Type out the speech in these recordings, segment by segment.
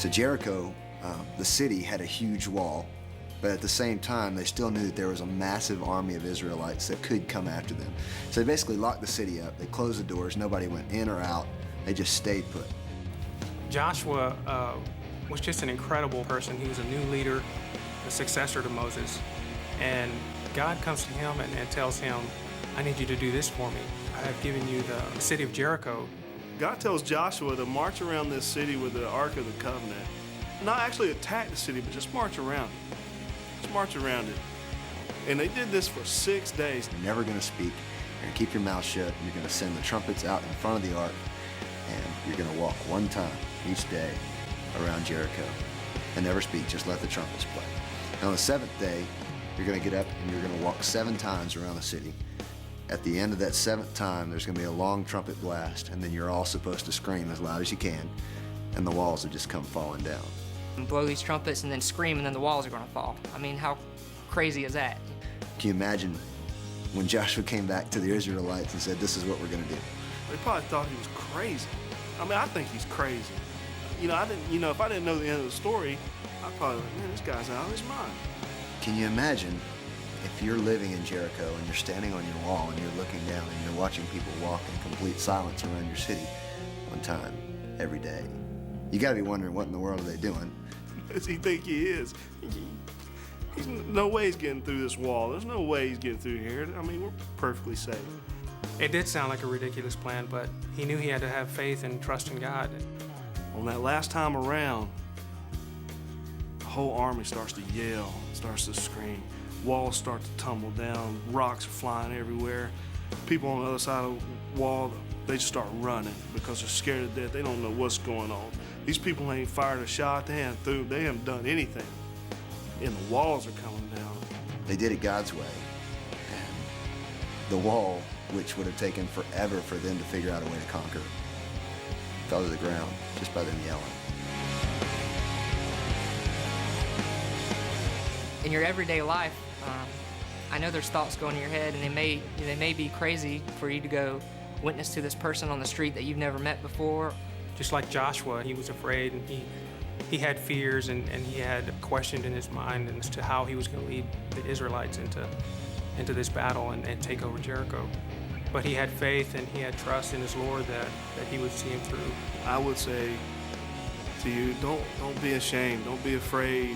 So Jericho, the city, had a huge wall, but at the same time, they still knew that there was a massive army of Israelites that could come after them. So they basically locked the city up. They closed the doors. Nobody went in or out. They just stayed put. Joshua was just an incredible person. He was a new leader, a successor to Moses. And God comes to him and tells him, I need you to do this for me. I have given you the city of Jericho. God tells Joshua to march around this city with the Ark of the Covenant. Not actually attack the city, but just march around it. Just march around it. And they did this for 6 days. You're never going to speak. You're going to keep your mouth shut. You're going to send the trumpets out in front of the ark, and you're going to walk one time each day around Jericho and never speak. Just let the trumpets play. And on the seventh day, you're going to get up and you're going to walk 7 times around the city. At the end of that 7th time, there's going to be a long trumpet blast, and then you're all supposed to scream as loud as you can, and the walls will just come falling down. And blow these trumpets and then scream, and then the walls are going to fall. I mean, how crazy is that? Can you imagine when Joshua came back to the Israelites and said, this is what we're going to do? They probably thought he was crazy. I mean, I think he's crazy. If I didn't know the end of the story, I'd probably like, man, this guy's out of his mind. Can you imagine if you're living in Jericho and you're standing on your wall and you're looking down and you're watching people walk in complete silence around your city one time, every day? You gotta be wondering, what in the world are they doing? Who does he think he is? He's no way he's getting through this wall. There's no way he's getting through here. I mean, we're perfectly safe. It did sound like a ridiculous plan, but he knew he had to have faith and trust in God. On that last time around, the whole army starts to yell, starts to scream. Walls start to tumble down, rocks are flying everywhere. People on the other side of the wall, they just start running because they're scared to death. They don't know what's going on. These people ain't fired a shot, they haven't done anything. And the walls are coming down. They did it God's way. And the wall, which would have taken forever for them to figure out a way to conquer, fell to the ground just by them yelling. In your everyday life, I know there's thoughts going in your head, and they may be crazy for you to go witness to this person on the street that you've never met before. Just like Joshua, he was afraid, and he had fears, and he had questioned in his mind as to how he was going to lead the Israelites into this battle and take over Jericho. But he had faith and he had trust in his Lord that he would see him through. I would say to you, don't be ashamed. Don't be afraid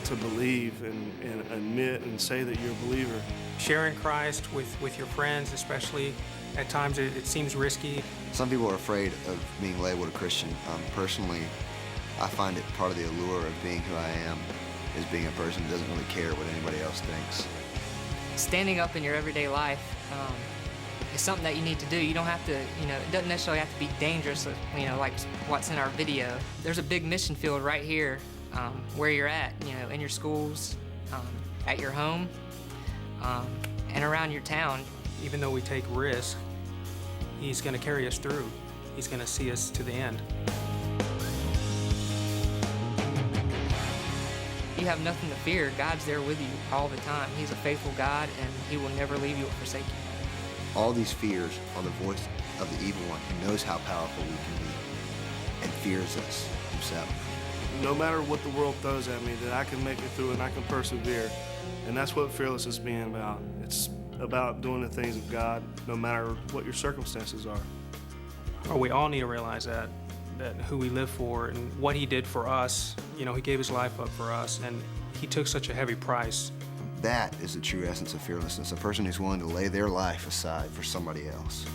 to believe and admit and say that you're a believer. Sharing Christ with your friends, especially, at times it seems risky. Some people are afraid of being labeled a Christian. Personally, I find it part of the allure of being who I am is being a person who doesn't really care what anybody else thinks. Standing up in your everyday life is something that you need to do. You don't have to, it doesn't necessarily have to be dangerous, like what's in our video. There's a big mission field right here where you're at, in your schools, at your home, and around your town. Even though we take risks, he's going to carry us through. He's going to see us to the end. You have nothing to fear. God's there with you all the time. He's a faithful God, and he will never leave you or forsake you. All these fears are the voice of the evil one who knows how powerful we can be and fears us himself. No matter what the world throws at me, that I can make it through and I can persevere. And that's what Fearless is being about. It's about doing the things of God, no matter what your circumstances are. Well, we all need to realize that who we live for and what he did for us. He gave his life up for us, and he took such a heavy price. That is the true essence of fearlessness, a person who's willing to lay their life aside for somebody else.